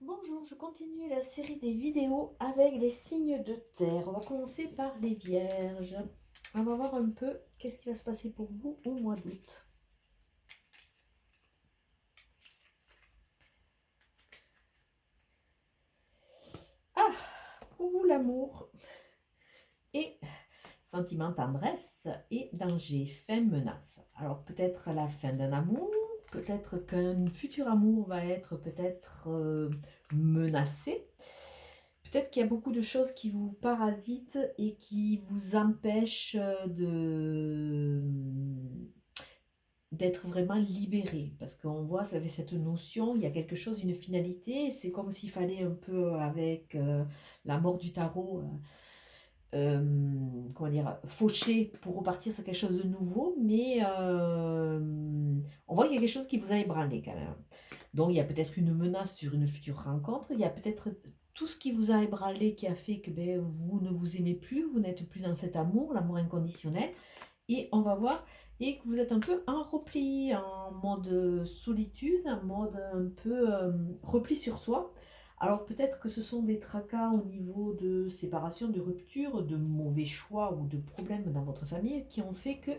Bonjour, je continue la série des vidéos avec les signes de terre. On va commencer par les vierges. On va voir un peu qu'est-ce qui va se passer pour vous au mois d'août. Ah, pour vous l'amour et sentiment, tendresse et danger, fin, menace. Alors peut-être la fin d'un amour, peut-être qu'un futur amour va être peut-être menacé. Peut-être qu'il y a beaucoup de choses qui vous parasitent et qui vous empêchent d'être vraiment libéré. Parce qu'on voit, ça avait cette notion, il y a quelque chose, une finalité. C'est comme s'il fallait un peu, avec la mort du tarot, comment dire, faucher pour repartir sur quelque chose de nouveau. Mais on voit qu'il y a quelque chose qui vous a ébranlé quand même. Donc il y a peut-être une menace sur une future rencontre. Il y a peut-être tout ce qui vous a ébranlé qui a fait que vous ne vous aimez plus, vous n'êtes plus dans cet amour, l'amour inconditionnel. Et on va voir, et que vous êtes un peu en repli, en mode solitude, en mode un peu repli sur soi. Alors peut-être que ce sont des tracas au niveau de séparation, de rupture, de mauvais choix ou de problèmes dans votre famille qui ont fait que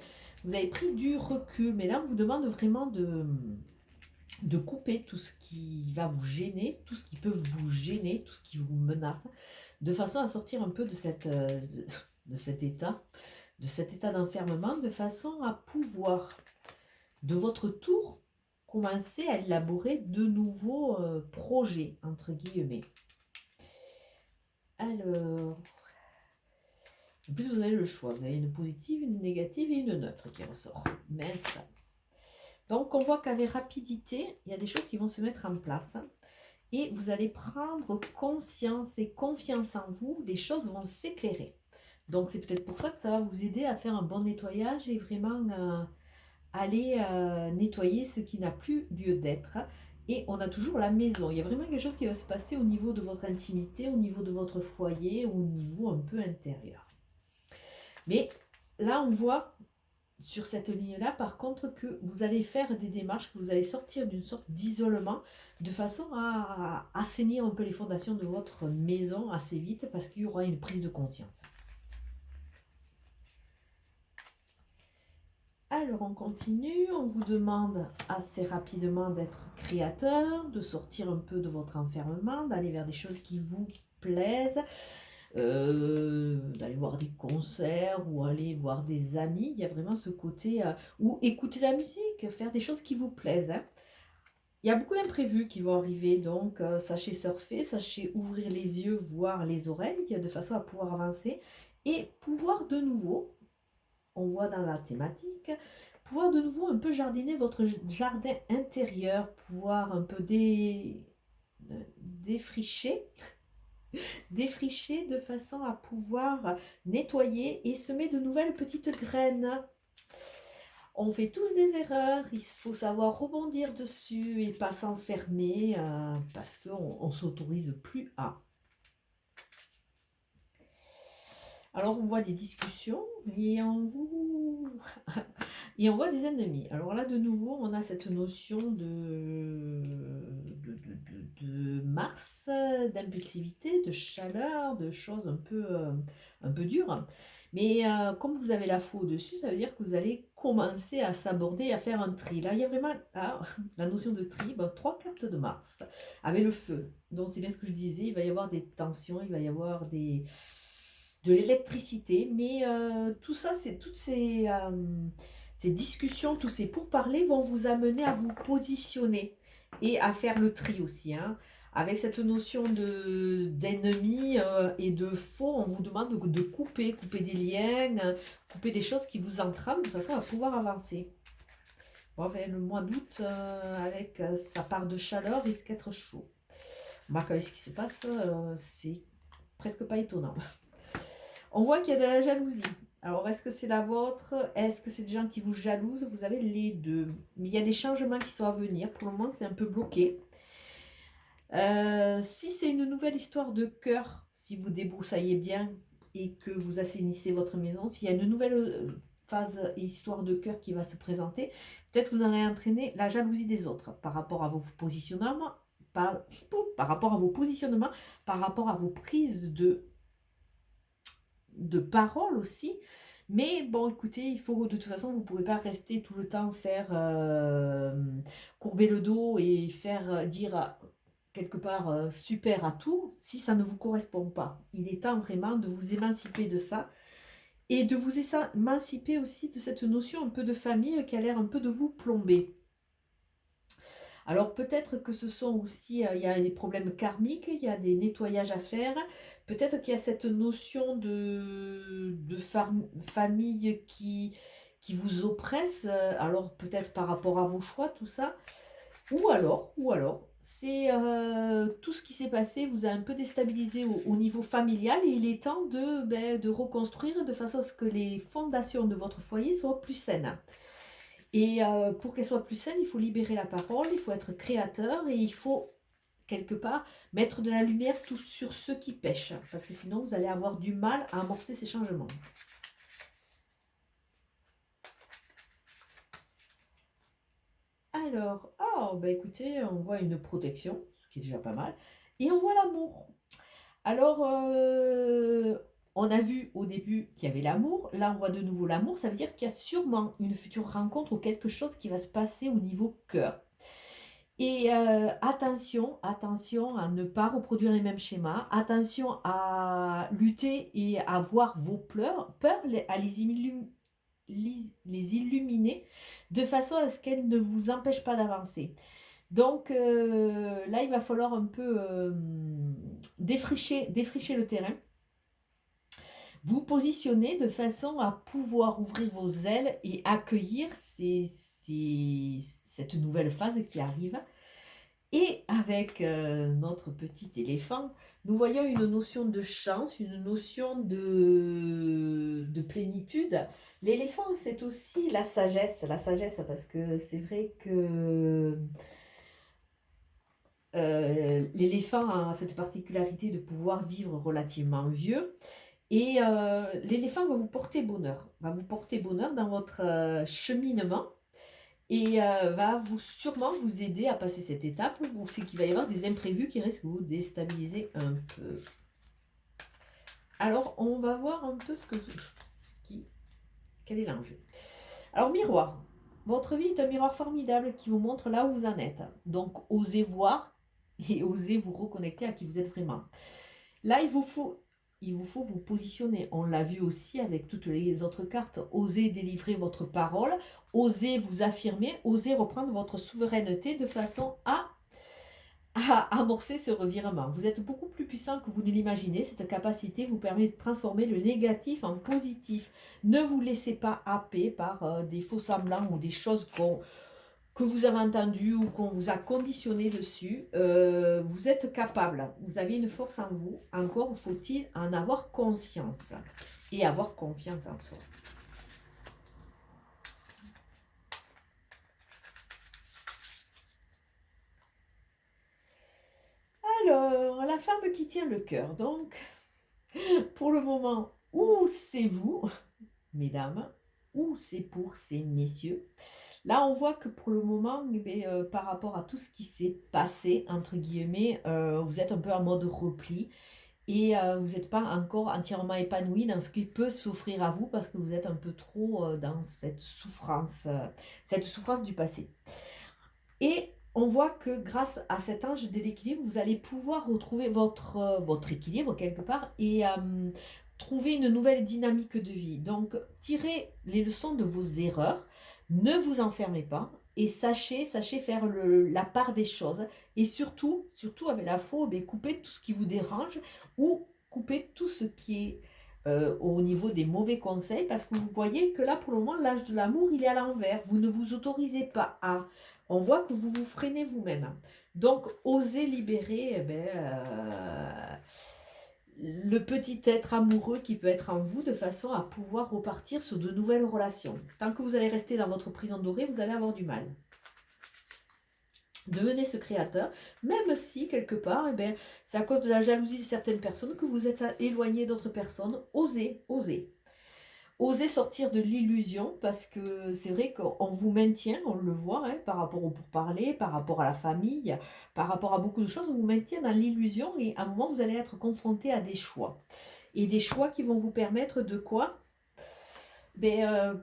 vous avez pris du recul. Mais là, on vous demande vraiment de couper tout ce qui va vous gêner, tout ce qui peut vous gêner, tout ce qui vous menace, de façon à sortir un peu de cet état, de cet état d'enfermement, de façon à pouvoir, de votre tour, commencer à élaborer de nouveaux projets, entre guillemets. Alors, en plus vous avez le choix, vous avez une positive, une négative et une neutre qui ressort. Mince. Donc on voit qu'avec rapidité, il y a des choses qui vont se mettre en place. Et vous allez prendre conscience et confiance en vous, les choses vont s'éclairer. Donc c'est peut-être pour ça que ça va vous aider à faire un bon nettoyage et vraiment aller nettoyer ce qui n'a plus lieu d'être. Et on a toujours la maison. Il y a vraiment quelque chose qui va se passer au niveau de votre intimité, au niveau de votre foyer, au niveau un peu intérieur. Mais là, on voit sur cette ligne-là, par contre, que vous allez faire des démarches, que vous allez sortir d'une sorte d'isolement, de façon à assainir un peu les fondations de votre maison assez vite, parce qu'il y aura une prise de conscience. Alors on continue, on vous demande assez rapidement d'être créateur, de sortir un peu de votre enfermement, d'aller vers des choses qui vous plaisent, d'aller voir des concerts ou aller voir des amis. Il y a vraiment ce côté, ou écouter la musique, faire des choses qui vous plaisent, hein. Il y a beaucoup d'imprévus qui vont arriver, donc sachez surfer, sachez ouvrir les yeux, voir les oreilles, de façon à pouvoir avancer et pouvoir de nouveau, on voit dans la thématique, pouvoir de nouveau un peu jardiner votre jardin intérieur, pouvoir un peu défricher, défricher de façon à pouvoir nettoyer et semer de nouvelles petites graines. On fait tous des erreurs, il faut savoir rebondir dessus et pas s'enfermer parce qu'on ne s'autorise plus à. Alors on voit des discussions et et on voit des ennemis. Alors là de nouveau on a cette notion de Mars, d'impulsivité, de chaleur, de choses un peu dures. Mais comme vous avez la faux au-dessus, ça veut dire que vous allez commencer à s'aborder, à faire un tri. Là il y a vraiment la notion de tri, 3 cartes de Mars avec le feu. Donc c'est bien ce que je disais, il va y avoir des tensions, il va y avoir de l'électricité, mais tout ça, c'est toutes ces discussions, tous ces pourparlers vont vous amener à vous positionner et à faire le tri aussi, hein. Avec cette notion d'ennemi et de faux, on vous demande de couper des liens, couper des choses qui vous entrament de façon à pouvoir avancer. Bon, enfin, le mois d'août, avec sa part de chaleur, risque d'être chaud. On remarque avec ce qui se passe, c'est presque pas étonnant. On voit qu'il y a de la jalousie. Alors, est-ce que c'est la vôtre? Est-ce que c'est des gens qui vous jalousent? Vous avez les deux. Mais il y a des changements qui sont à venir. Pour le moment, c'est un peu bloqué. Si c'est une nouvelle histoire de cœur, si vous débroussaillez bien et que vous assainissez votre maison, s'il y a une nouvelle phase histoire de cœur qui va se présenter, peut-être vous en allez entraîner la jalousie des autres par rapport à vos positionnements, par rapport à vos positionnements, par rapport à vos prises de parole aussi. Mais bon, écoutez, il faut de toute façon, vous ne pouvez pas rester tout le temps faire courber le dos et faire dire quelque part super à tout si ça ne vous correspond pas. Il est temps vraiment de vous émanciper de ça et de vous émanciper aussi de cette notion un peu de famille qui a l'air un peu de vous plomber. Alors peut-être que ce sont aussi, il y a des problèmes karmiques, il y a des nettoyages à faire, peut-être qu'il y a cette notion de famille qui vous oppresse, alors peut-être par rapport à vos choix, tout ça, ou alors, c'est tout ce qui s'est passé vous a un peu déstabilisé au niveau familial et il est temps de reconstruire de façon à ce que les fondations de votre foyer soient plus saines. Et pour qu'elle soit plus saine, il faut libérer la parole, il faut être créateur et il faut, quelque part, mettre de la lumière sur ceux qui pêchent. Parce que sinon, vous allez avoir du mal à amorcer ces changements. Alors, oh, bah écoutez, on voit une protection, ce qui est déjà pas mal. Et on voit l'amour. Alors, on a vu au début qu'il y avait l'amour. Là, on voit de nouveau l'amour. Ça veut dire qu'il y a sûrement une future rencontre ou quelque chose qui va se passer au niveau cœur. Et attention, attention à ne pas reproduire les mêmes schémas. Attention à lutter et à voir vos peurs, à les illuminer de façon à ce qu'elles ne vous empêchent pas d'avancer. Donc là, il va falloir un peu défricher le terrain, vous positionner de façon à pouvoir ouvrir vos ailes et accueillir cette nouvelle phase qui arrive. Et avec notre petit éléphant, nous voyons une notion de chance, une notion de plénitude. L'éléphant, c'est aussi la sagesse parce que c'est vrai que l'éléphant a cette particularité de pouvoir vivre relativement vieux. Et l'éléphant va vous porter bonheur dans votre cheminement et va sûrement vous aider à passer cette étape où c'est qu'il va y avoir des imprévus qui risquent de vous déstabiliser un peu. Alors, on va voir un peu quel est l'enjeu. Alors, miroir. Votre vie est un miroir formidable qui vous montre là où vous en êtes. Donc, osez voir et osez vous reconnecter à qui vous êtes vraiment. Là, il vous faut vous positionner. On l'a vu aussi avec toutes les autres cartes. Osez délivrer votre parole, osez vous affirmer, osez reprendre votre souveraineté de façon à amorcer ce revirement. Vous êtes beaucoup plus puissant que vous ne l'imaginez. Cette capacité vous permet de transformer le négatif en positif. Ne vous laissez pas happer par des faux semblants ou des choses que vous avez entendu ou qu'on vous a conditionné dessus, vous êtes capable, vous avez une force en vous, encore faut-il en avoir conscience et avoir confiance en soi. Alors, la femme qui tient le cœur, donc, pour le moment, où c'est vous, mesdames, ou c'est pour ces messieurs. Là, on voit que pour le moment, par rapport à tout ce qui s'est passé, entre guillemets, vous êtes un peu en mode repli et vous n'êtes pas encore entièrement épanoui dans ce qui peut s'offrir à vous parce que vous êtes un peu trop dans cette souffrance du passé. Et on voit que grâce à cet ange de l'équilibre, vous allez pouvoir retrouver votre équilibre quelque part et trouver une nouvelle dynamique de vie. Donc, tirez les leçons de vos erreurs, ne vous enfermez pas et sachez faire la part des choses. Et surtout avec la faux, coupez tout ce qui vous dérange ou coupez tout ce qui est au niveau des mauvais conseils parce que vous voyez que là, pour le moment, l'âge de l'amour, il est à l'envers. Vous ne vous autorisez pas à... On voit que vous vous freinez vous-même. Donc, osez libérer le petit être amoureux qui peut être en vous de façon à pouvoir repartir sur de nouvelles relations. Tant que vous allez rester dans votre prison dorée, vous allez avoir du mal. Devenez ce créateur, même si quelque part, c'est à cause de la jalousie de certaines personnes que vous êtes éloigné d'autres personnes. Osez, osez. Osez sortir de l'illusion parce que c'est vrai qu'on vous maintient, on le voit, hein, par rapport au pourparlers, par rapport à la famille, par rapport à beaucoup de choses, on vous maintient dans l'illusion et à un moment, vous allez être confronté à des choix. Et des choix qui vont vous permettre de quoi? Ben,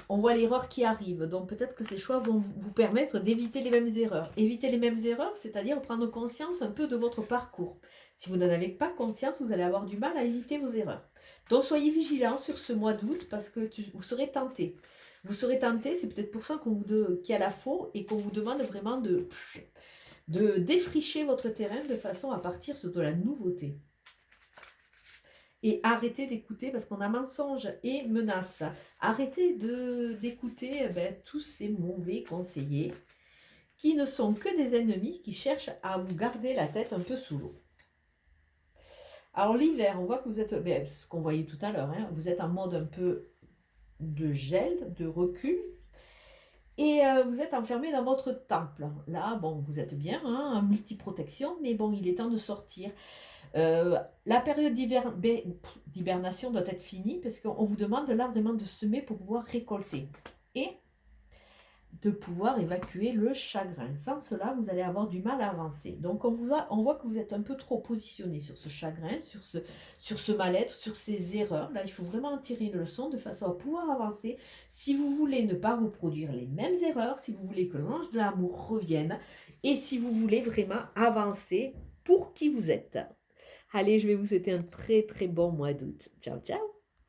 on voit l'erreur qui arrive. Donc peut-être que ces choix vont vous permettre d'éviter les mêmes erreurs. Éviter les mêmes erreurs, c'est-à-dire prendre conscience un peu de votre parcours. Si vous n'en avez pas conscience, vous allez avoir du mal à éviter vos erreurs. Donc soyez vigilants sur ce mois d'août parce que vous serez tenté. Vous serez tenté, c'est peut-être pour ça qu'il y a la faux et qu'on vous demande vraiment de défricher votre terrain de façon à partir sur de la nouveauté. Et arrêtez d'écouter, parce qu'on a mensonge et menace. Arrêtez d'écouter tous ces mauvais conseillers qui ne sont que des ennemis qui cherchent à vous garder la tête un peu sous l'eau. Alors l'hiver, on voit que vous êtes, c'est ce qu'on voyait tout à l'heure, hein, vous êtes en mode un peu de gel, de recul, et vous êtes enfermé dans votre temple. Là, bon, vous êtes bien, hein, en multiprotection, mais bon, il est temps de sortir. La période d'hibernation doit être finie parce qu'on vous demande là vraiment de semer pour pouvoir récolter et de pouvoir évacuer le chagrin. Sans cela, vous allez avoir du mal à avancer. Donc on voit que vous êtes un peu trop positionné sur ce chagrin, sur ce mal-être, sur ces erreurs. Là, il faut vraiment en tirer une leçon de façon à pouvoir avancer. Si vous voulez ne pas reproduire les mêmes erreurs, si vous voulez que l'ange de l'amour revienne et si vous voulez vraiment avancer pour qui vous êtes. Allez, je vais vous souhaiter un très très bon mois d'août. Ciao, ciao!